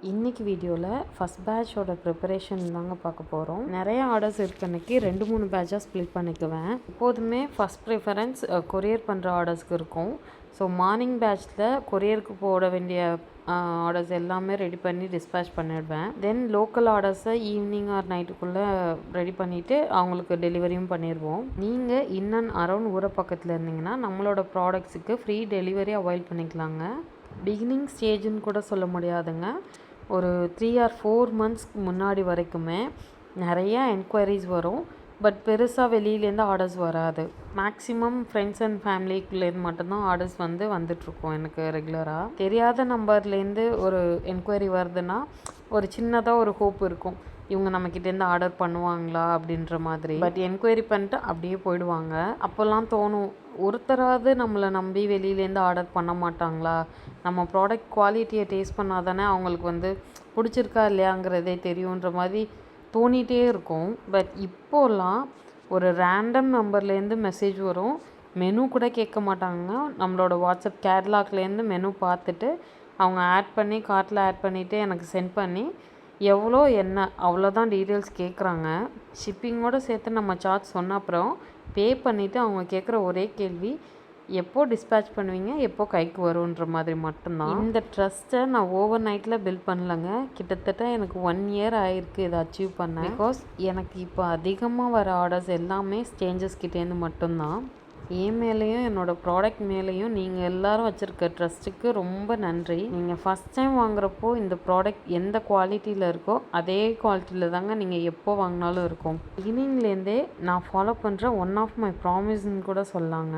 இன்றைக்கி வீடியோவில் first பேட்சோட preparation தாங்க பார்க்க போகிறோம். நிறைய ஆர்டர்ஸ் இருக்க அன்றைக்கி 2-3 பேட்சாக ஸ்ப்ளிட் பண்ணிக்குவேன். எப்போதுமே ஃபஸ்ட் ப்ரிஃபரன்ஸ் கொரியர் பண்ணுற ஆர்டர்ஸ்க்கு இருக்கும். ஸோ மார்னிங் பேட்சில் கொரியருக்கு போட வேண்டிய ஆர்டர்ஸ் எல்லாமே ரெடி பண்ணி டிஸ்பேச் பண்ணிடுவேன். தென் லோக்கல் ஆர்டர்ஸை ஈவினிங் ஆர் நைட்டுக்குள்ளே ரெடி பண்ணிவிட்டு அவங்களுக்கு டெலிவரியும் பண்ணிடுவோம். நீங்கள் இன் அண்ட் அரௌண்ட் ஊர பக்கத்தில் இருந்தீங்கன்னா நம்மளோட ப்ராடக்ட்ஸுக்கு ஃப்ரீ டெலிவரி அவாய்ட் பண்ணிக்கலாங்க. பிகினிங் ஸ்டேஜுன்னு கூட சொல்ல முடியாதுங்க. ஒரு 3 or 4 மந்த்ஸ்க்கு முன்னாடி வரைக்குமே நிறையா என்கொயரிஸ் வரும். பட் பெருசாக வெளியிலேருந்து ஆர்டர்ஸ் வராது. மேக்ஸிமம் ஃப்ரெண்ட்ஸ் அண்ட் ஃபேமிலிக்குள்ளேருந்து மட்டும்தான் ஆர்டர்ஸ் வந்துட்டுருக்கோம் எனக்கு ரெகுலராக. தெரியாத நம்பர்லேருந்து ஒரு என்கொயரி வருதுன்னா ஒரு சின்னதாக ஒரு ஹோப் இருக்கும், இவங்க நம்மக்கிட்டேருந்து ஆர்டர் பண்ணுவாங்களா அப்படின்ற மாதிரி. பட் என்கொயரி பண்ணிட்டு அப்படியே போயிடுவாங்க. அப்போல்லாம் தோணும், ஒருத்தராவது நம்மளை நம்பி வெளியிலேருந்து ஆர்டர் பண்ண மாட்டாங்களா? நம்ம ப்ராடக்ட் குவாலிட்டியை டேஸ்ட் பண்ணால் தானே அவங்களுக்கு பிடிச்சிருக்கா இல்லையாங்கிறதே தெரியுன்ற மாதிரி தோணிகிட்டே இருக்கும். பட் இப்போலாம் ஒரு ரேண்டம் நம்பர்லேருந்து மெசேஜ் வரும். மெனு கூட கேட்க மாட்டாங்க. நம்மளோட வாட்ஸ்அப் கேட்லாக்லேருந்து மெனு பார்த்துட்டு அவங்க கார்ட்டில் ஆட் பண்ணிவிட்டு எனக்கு சென்ட் பண்ணி எவ்வளோ என்ன அவ்வளோதான் டீட்டெயில்ஸ் கேட்குறாங்க. ஷிப்பிங்கோடு சேர்த்து நம்ம சார்ஜ் சொன்ன அப்புறம் பே பண்ணிவிட்டு அவங்க கேட்குற ஒரே கேள்வி, எப்போ டிஸ்பேச் பண்ணுவீங்க, எப்போ கைக்கு வரும்ன்ற மாதிரி மட்டும்தான். இந்த ட்ரஸ்ட்டை நான் ஓவர் நைட்டில் பில்ட் பண்ணலங்க. கிட்டத்தட்ட எனக்கு 1 year ஆகிருக்கு இதை அச்சீவ் பண்ண. பிகாஸ் எனக்கு இப்போ அதிகமாக வர ஆர்டர்ஸ் எல்லாமே ஸ்ட்ரேஞ்சர்ஸ் கிட்டேருந்து மட்டும்தான். என் மேலேயும் என்னோடய ப்ராடக்ட் மேலேயும் நீங்கள் எல்லோரும் வச்சுருக்க ட்ரஸ்ட்டுக்கு ரொம்ப நன்றி. நீங்கள் ஃபஸ்ட் டைம் வாங்குகிறப்போ இந்த ப்ராடக்ட் எந்த குவாலிட்டியில் இருக்கோ அதே குவாலிட்டியில் தாங்க நீங்கள் எப்போ வாங்கினாலும் இருக்கும். பிகினிங்லேருந்தே நான் ஃபாலோ பண்ணுற ஒன் ஆஃப் மை ப்ராமிஸ்ன்னு கூட சொல்லாங்க.